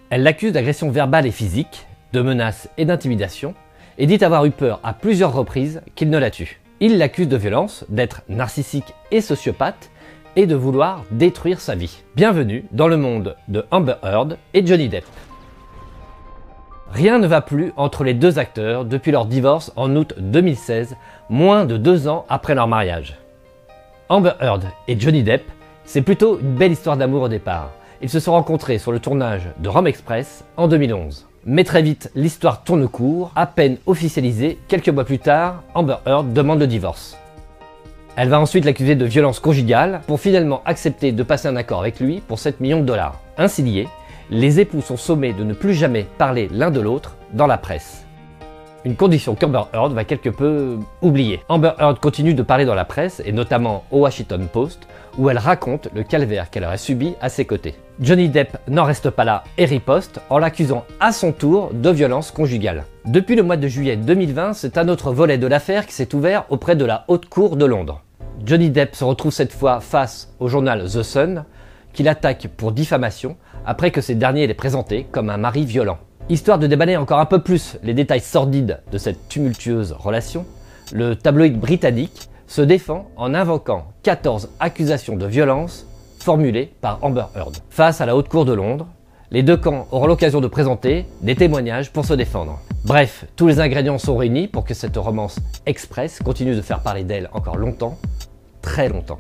Elle l'accuse d'agression verbale et physique, de menaces et d'intimidation, et dit avoir eu peur à plusieurs reprises qu'il ne la tue. Il l'accuse de violence, d'être narcissique et sociopathe, et de vouloir détruire sa vie. Bienvenue dans le monde de Amber Heard et Johnny Depp. Rien ne va plus entre les deux acteurs depuis leur divorce en août 2016, moins de 2 ans après leur mariage. Amber Heard et Johnny Depp, c'est plutôt une belle histoire d'amour au départ. Ils se sont rencontrés sur le tournage de Rome Express en 2011. Mais très vite, l'histoire tourne court. À peine officialisée, quelques mois plus tard, Amber Heard demande le divorce. Elle va ensuite l'accuser de violence conjugale pour finalement accepter de passer un accord avec lui pour 7 millions de dollars. Ainsi liés, les époux sont sommés de ne plus jamais parler l'un de l'autre dans la presse. Une condition qu'Amber Heard va quelque peu oublier. Amber Heard continue de parler dans la presse, et notamment au Washington Post, où elle raconte le calvaire qu'elle aurait subi à ses côtés. Johnny Depp n'en reste pas là et riposte en l'accusant à son tour de violence conjugale. Depuis le mois de juillet 2020, c'est un autre volet de l'affaire qui s'est ouvert auprès de la Haute Cour de Londres. Johnny Depp se retrouve cette fois face au journal The Sun, qui l'attaque pour diffamation après que ces derniers l'aient présenté comme un mari violent. Histoire de déballer encore un peu plus les détails sordides de cette tumultueuse relation, le tabloïd britannique se défend en invoquant 14 accusations de violence formulées par Amber Heard. Face à la Haute Cour de Londres, les deux camps auront l'occasion de présenter des témoignages pour se défendre. Bref, tous les ingrédients sont réunis pour que cette romance express continue de faire parler d'elle encore longtemps, très longtemps.